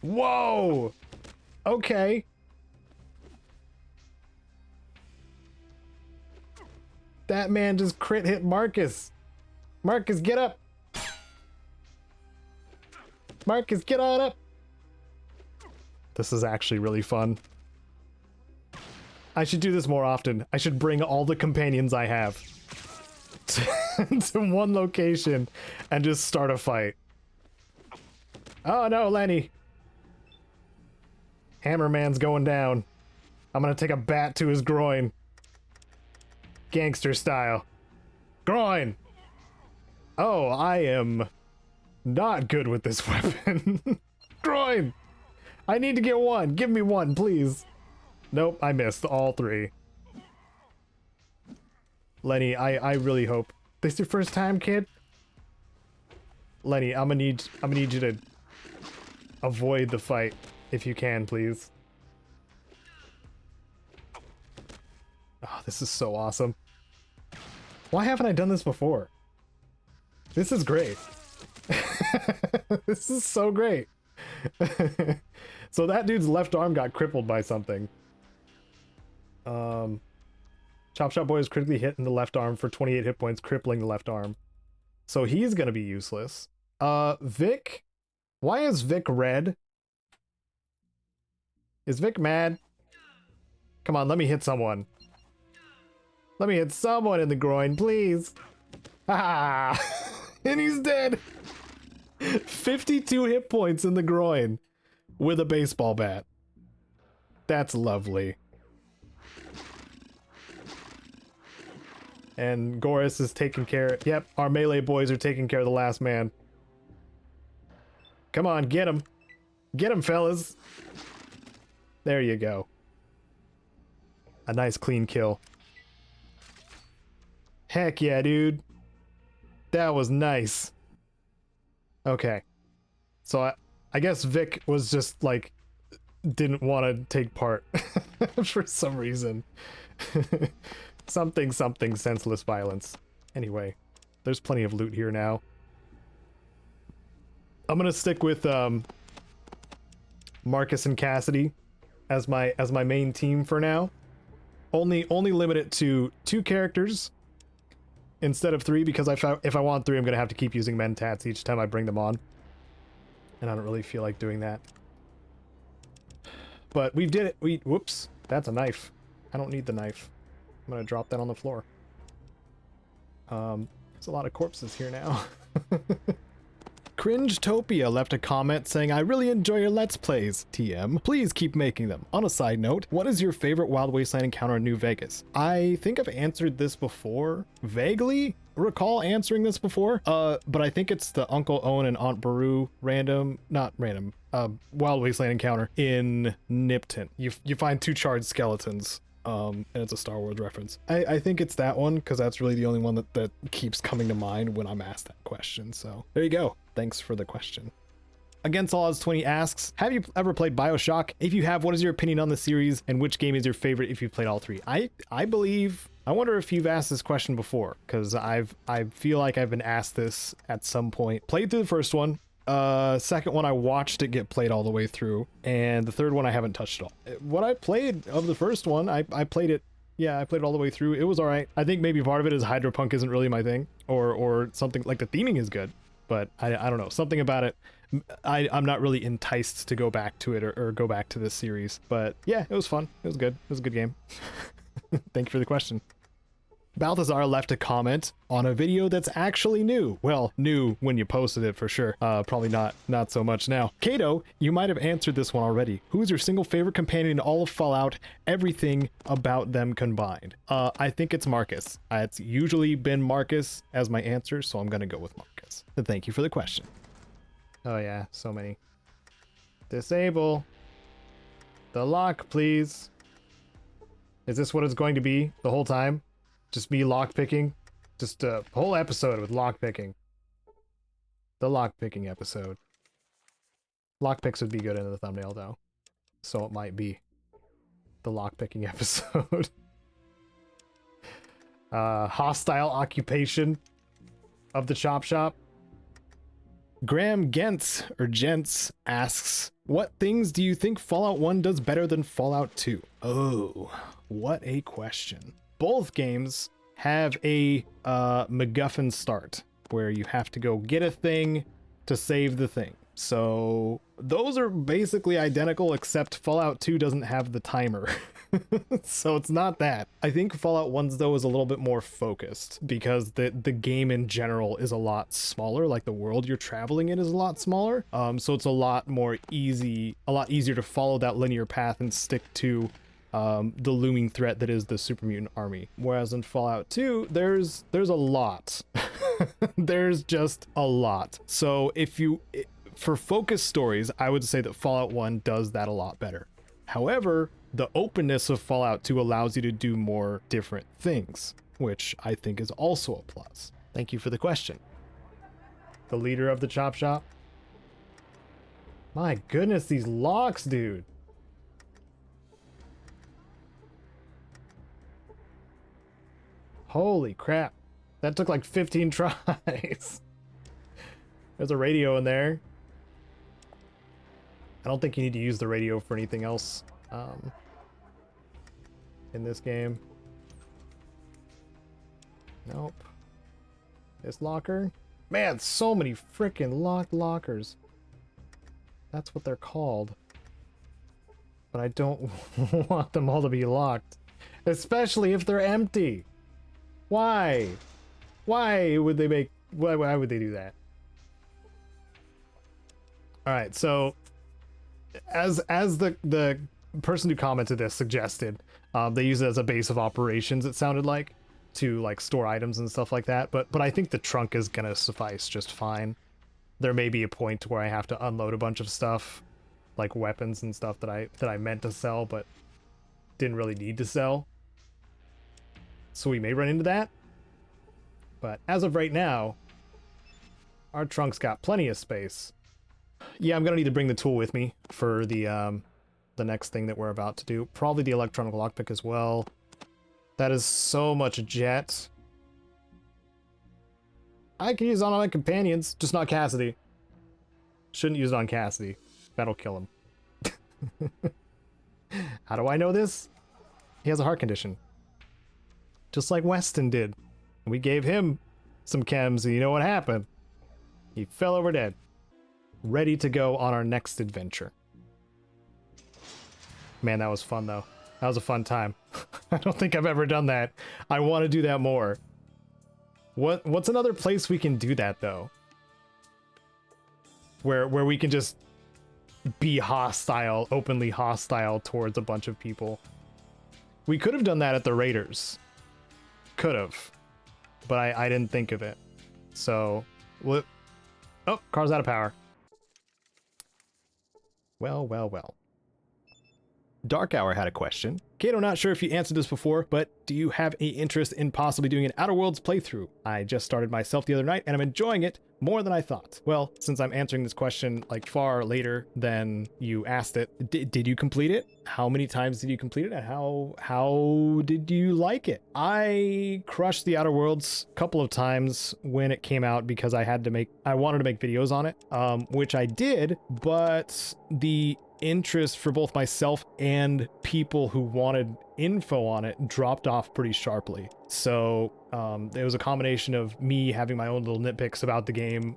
Whoa! Okay. That man just crit hit Marcus. Marcus, get up. Marcus, get on up. This is actually really fun. I should do this more often. I should bring all the companions I have to one location and just start a fight. Oh no, Lenny. Hammerman's going down. I'm gonna take a bat to his groin. Gangster style. Groin! Oh, I am not good with this weapon. Groin! I need to get one. Give me one, please. Nope, I missed all three. Lenny, I really hope. This your first time, kid? Lenny, I'm gonna need you to avoid the fight if you can, please. Oh, this is so awesome. Why haven't I done this before? This is great. This is so great. So that dude's left arm got crippled by something. Chop Shop Boy is critically hit in the left arm for 28 hit points, crippling the left arm. So he's gonna be useless. Vic? Why is Vic red? Is Vic mad? Come on, let me hit someone. Let me hit someone in the groin, please. Ah! And he's dead. 52 hit points in the groin with a baseball bat. That's lovely. And Goris is taking care. Yep, our melee boys are taking care of the last man. Come on, get him. Get him, fellas. There you go. A nice clean kill. Heck yeah, dude. That was nice. Okay. So I guess Vic was just like didn't want to take part for some reason. Something senseless violence. Anyway, there's plenty of loot here now. I'm gonna stick with Marcus and Cassidy as my main team for now. Only limit it to 2 characters instead of 3, because if I want 3, I'm gonna have to keep using mentats each time I bring them on, and I don't really feel like doing that. But we did it. Whoops, that's a knife. I don't need the knife. I'm gonna drop that on the floor. There's a lot of corpses here now. Cringetopia left a comment saying, I really enjoy your Let's Plays, TM. Please keep making them. On a side note, what is your favorite Wild Wasteland encounter in New Vegas? I think I've answered this before. Vaguely recall answering this before, but I think it's the Uncle Owen and Aunt Beru Wild Wasteland encounter in Nipton. You find 2 charred skeletons. And it's a Star Wars reference. I think it's that one, because that's really the only one that keeps coming to mind when I'm asked that question. So there you go. Thanks for the question. Against All Odds 20 asks, have you ever played BioShock? If you have, what is your opinion on the series, and which game is your favorite if you've played all 3? I wonder if you've asked this question before, because I feel like I've been asked this at some point. Played through the first one. Second one, I watched it get played all the way through, and the third one I haven't touched at all. What I played of the first one, I played it, yeah, I played it all the way through. It was all right. I think maybe part of it is Hydropunk isn't really my thing, or something like the theming is good, but I don't know, something about it. I'm not really enticed to go back to it or go back to this series, but yeah, it was fun. It was good. It was a good game. Thank you for the question. Balthazar left a comment on a video that's actually new. Well, new when you posted it for sure. Probably not so much now. Caedo, you might have answered this one already. Who is your single favorite companion in all of Fallout? Everything about them combined. I think it's Marcus. It's usually been Marcus as my answer, so I'm gonna go with Marcus. And thank you for the question. Oh yeah, so many. Disable the lock, please. Is this what it's going to be the whole time? Just me lockpicking? Just a whole episode with lockpicking. The lockpicking episode. Lockpicks would be good in the thumbnail, though. So it might be the lockpicking episode. Hostile occupation of the chop shop. Graham Gents or Gents asks, what things do you think Fallout 1 does better than Fallout 2? Oh, what a question. Both games have a MacGuffin start where you have to go get a thing to save the thing. So those are basically identical, except Fallout 2 doesn't have the timer. So it's not that. I think Fallout 1's though is a little bit more focused because the game in general is a lot smaller. Like the world you're traveling in is a lot smaller. So it's a lot easier to follow that linear path and stick to the looming threat that is the super mutant army. Whereas in Fallout 2, there's a lot. There's just a lot. So for focus stories, I would say that Fallout 1 does that a lot better. However, the openness of Fallout 2 allows you to do more different things, which I think is also a plus. Thank you for the question. The leader of the chop shop. My goodness, these locks, dude. Holy crap. That took like 15 tries. There's a radio in there. I don't think you need to use the radio for anything else in this game. Nope. This locker. Man, so many freaking locked lockers. That's what they're called. But I don't want them all to be locked. Especially if they're empty. Why? Why would they make... Why would they do that? Alright, so... As the person who commented this suggested, they use it as a base of operations, it sounded like, to like store items and stuff like that. But I think the trunk is gonna suffice just fine. There may be a point where I have to unload a bunch of stuff, like weapons and stuff that I meant to sell but didn't really need to sell. So we may run into that. But as of right now, our trunk's got plenty of space. Yeah, I'm gonna need to bring the tool with me for the next thing that we're about to do. Probably the electronic lockpick as well. That is so much jet. I can use it on my companions, just not Cassidy. Shouldn't use it on Cassidy. That'll kill him. How do I know this? He has a heart condition. Just like Weston did. We gave him some chems, and you know what happened? He fell over dead. Ready to go on our next adventure. Man, that was fun though. That was a fun time. I don't think I've ever done that. I want to do that more. What's another place we can do that though? Where we can just be hostile, openly hostile towards a bunch of people. We could have done that at the Raiders. Could have. But I didn't think of it. So, what? Oh, car's out of power. Well. Dark Hour had a question. Caedo, not sure if you answered this before, but do you have any interest in possibly doing an Outer Worlds playthrough? I just started myself the other night and I'm enjoying it more than I thought. Well, since I'm answering this question like far later than you asked it, did you complete it? How many times did you complete it? And how did you like it? I crushed the Outer Worlds a couple of times when it came out because I wanted to make videos on it, which I did, but the interest for both myself and people who wanted info on it dropped off pretty sharply. So it was a combination of me having my own little nitpicks about the game,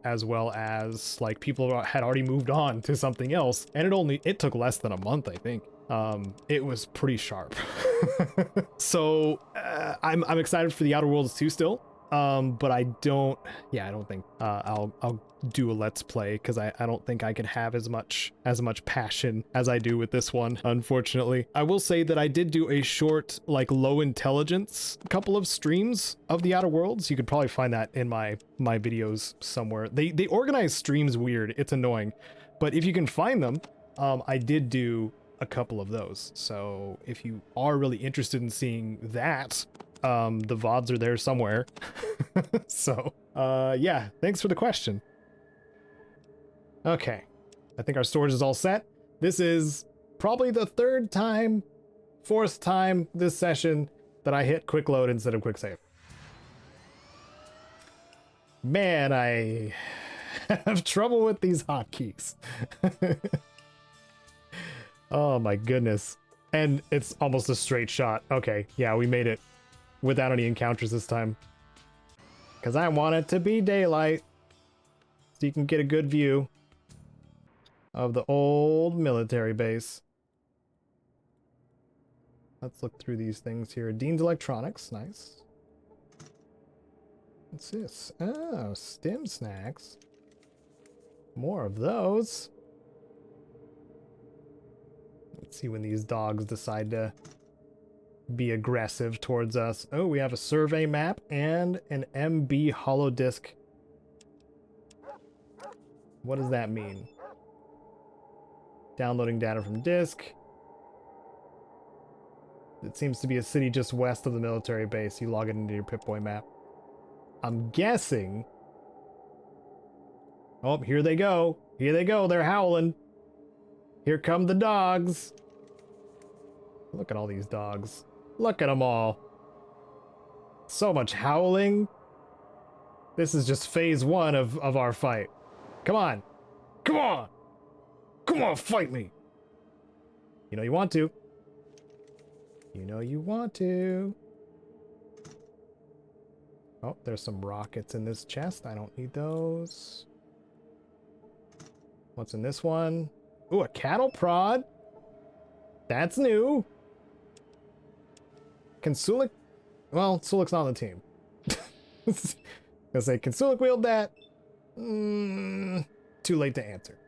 as well as like people had already moved on to something else, and it took less than a month, I think. It was pretty sharp. So I'm excited for the Outer Worlds 2 still. But I don't think I'll do a let's play because I don't think I can have as much passion as I do with this one, unfortunately. I will say that I did do a short, like, low intelligence couple of streams of the Outer Worlds. You could probably find that in my videos somewhere. They organize streams weird. It's annoying. But if you can find them, I did do a couple of those. So if you are really interested in seeing that, the VODs are there somewhere. So, yeah, thanks for the question. Okay, I think our storage is all set. This is probably the fourth time this session that I hit quick load instead of quick save. Man, I have trouble with these hotkeys. Oh my goodness. And it's almost a straight shot. Okay, yeah, we made it without any encounters this time. Because I want it to be daylight. So you can get a good view of the old military base. Let's look through these things here. Dean's Electronics, nice. What's this? Oh, stim snacks. More of those. Let's see when these dogs decide to be aggressive towards us. Oh, we have a survey map and an MB hollow disk. What does that mean? Downloading data from disk. It seems to be a city just west of the military base. You log it into your Pip-Boy map. I'm guessing... Oh, here they go. Here they go. They're howling. Here come the dogs. Look at all these dogs. Look at them all. So much howling. This is just phase one of our fight. Come on. Come on. Come on, fight me. You know you want to. You know you want to. Oh, there's some rockets in this chest. I don't need those. What's in this one? Ooh, a cattle prod. That's new. Can Sulik... Well, Sulik's not on the team. Gonna say, can Sulik wield that? Too late to answer.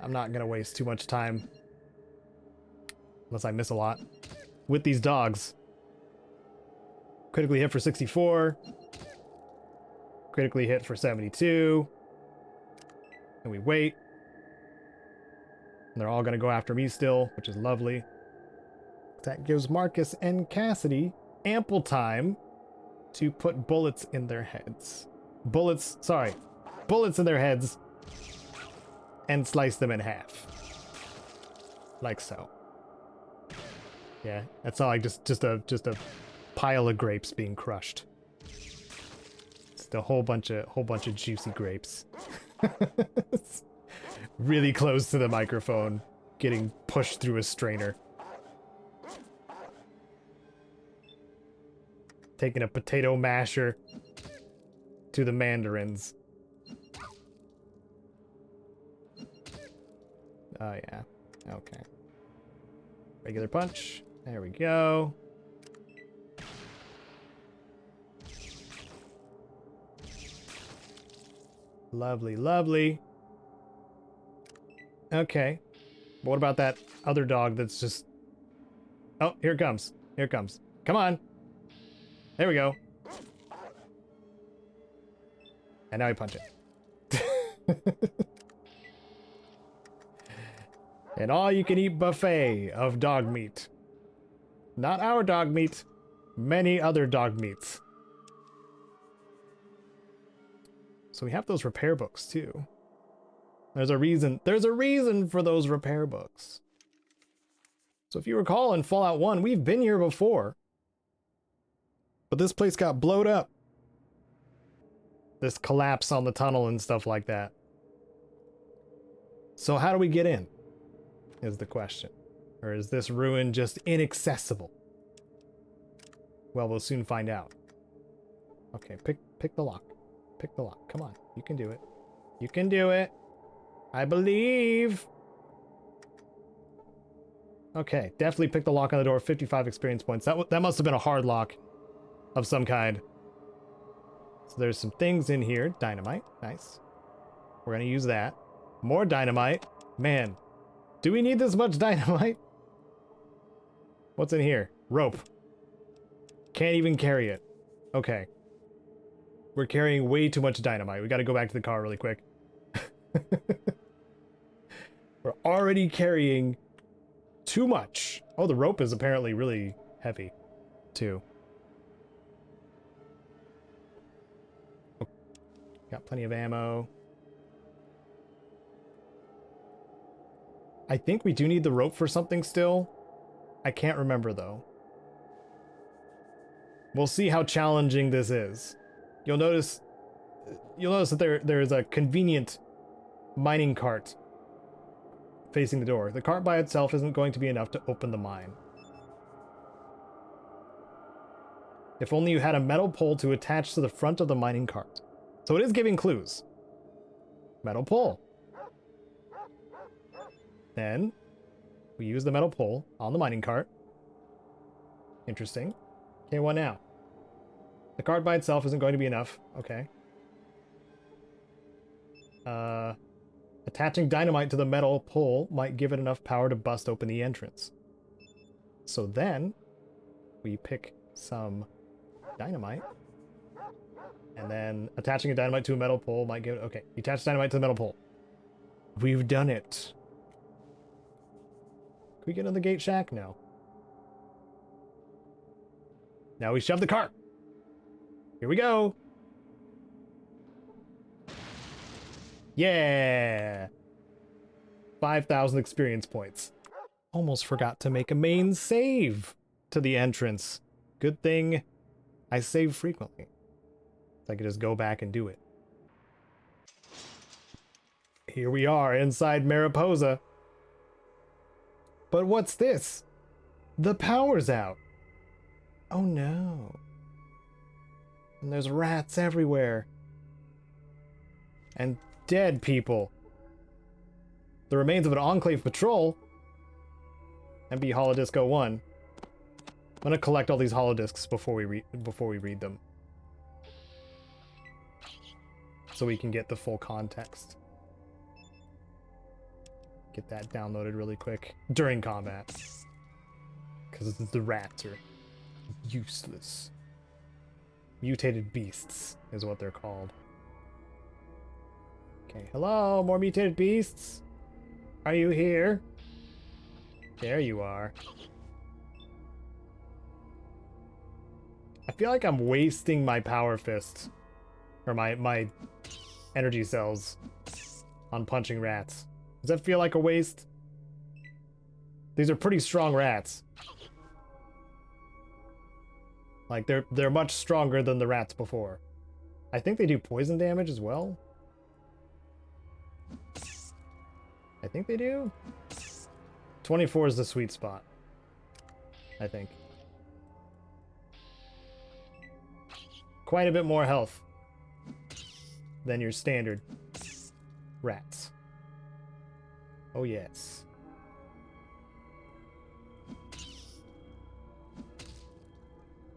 I'm not gonna waste too much time. Unless I miss a lot. With these dogs. Critically hit for 64. Critically hit for 72. And we wait. And they're all gonna go after me still, which is lovely. That gives Marcus and Cassidy ample time to put bullets in their heads. Bullets in their heads and slice them in half. Like so. Yeah, that's not like just a pile of grapes being crushed. Just a whole bunch of juicy grapes. Really close to the microphone, getting pushed through a strainer. Taking a potato masher to the mandarins. Oh yeah, okay. Regular punch, there we go. Lovely, lovely. Okay, but what about that other dog that's just... Oh, here it comes, here it comes. Come on. There we go. And now I punch it. An all-you-can-eat buffet of dog meat. Not our dog meat. Many other dog meats. So we have those repair books too. There's a reason for those repair books. So if you recall in Fallout 1, we've been here before. But this place got blowed up. This collapse on the tunnel and stuff like that. So how do we get in? Is the question. Or is this ruin just inaccessible? Well, we'll soon find out. Okay, pick the lock. Pick the lock. Come on. You can do it. You can do it. I believe. Okay, definitely pick the lock on the door. 55 experience points. That must have been a hard lock of some kind. So there's some things in here. Dynamite. Nice. We're going to use that. More dynamite. Man, do we need this much dynamite? What's in here? Rope. Can't even carry it. Okay. We're carrying way too much dynamite. We got to go back to the car really quick. We're already carrying too much. Oh, the rope is apparently really heavy, too. Got plenty of ammo. I think we do need the rope for something still. I can't remember, though. We'll see how challenging this is. You'll notice you'll notice that there is a convenient mining cart facing the door. The cart by itself isn't going to be enough to open the mine. If only you had a metal pole to attach to the front of the mining cart. So it is giving clues. Metal pole. Then we use the metal pole on the mining cart. Interesting. Okay, what now? The cart by itself isn't going to be enough. Okay. Attaching dynamite to the metal pole might give it enough power to bust open the entrance. So then we pick some dynamite, and then attaching a dynamite to a metal pole might give it... Okay, you attach dynamite to the metal pole. We've done it. Can we get in the gate shack? No. Now we shove the cart. Here we go. Yeah. 5,000 experience points. Almost forgot to make a main save to the entrance. Good thing I save frequently. So I can just go back and do it. Here we are inside Mariposa. But what's this? The power's out. Oh no. And there's rats everywhere. And dead people. The remains of an Enclave patrol. MB Holodisco 1. I'm gonna collect all these holodiscs before we read them. So we can get the full context. Get that downloaded really quick during combat. Because the rats are useless. Mutated beasts is what they're called. Okay, hello, more mutated beasts? Are you here? There you are. I feel like I'm wasting my power fist. Or my energy cells on punching rats. Does that feel like a waste? These are pretty strong rats. Like, they're much stronger than the rats before. I think they do poison damage as well. I think they do. 24 is the sweet spot. I think. Quite a bit more health than your standard rats. Oh yes.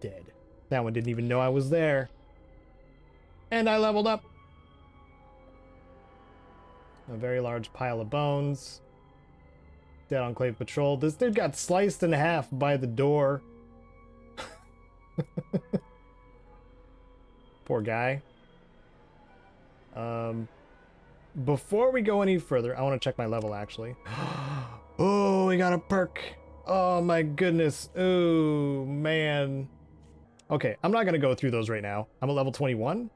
Dead. That one didn't even know I was there. And I leveled up. A very large pile of bones. Dead Enclave patrol. This dude got sliced in half by the door. Poor guy. Before we go any further, I want to check my level actually. Oh, we got a perk. Oh my goodness. Oh man. Okay, I'm not going to go through those right now. I'm at level 21.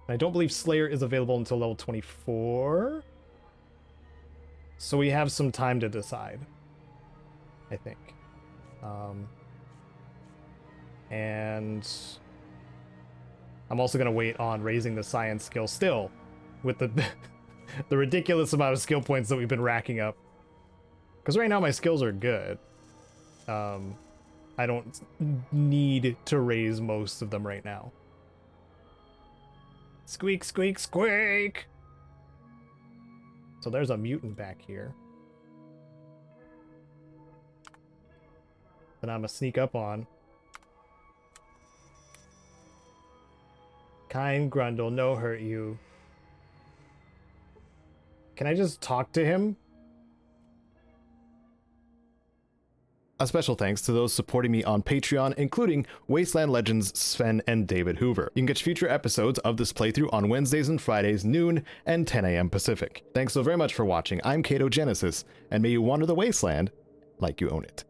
I don't believe Slayer is available until level 24. So we have some time to decide, I think. And I'm also going to wait on raising the science skill still with the the ridiculous amount of skill points that we've been racking up. Because right now my skills are good. I don't need to raise most of them right now. Squeak, squeak, squeak! So there's a mutant back here. That I'm gonna sneak up on. Kind Grundle, no hurt you. Can I just talk to him? A special thanks to those supporting me on Patreon, including Wasteland Legends, Sven, and David Hoover. You can catch future episodes of this playthrough on Wednesdays and Fridays, noon and 10 a.m. Pacific. Thanks so very much for watching. I'm Caedo Genesis, and may you wander the wasteland like you own it.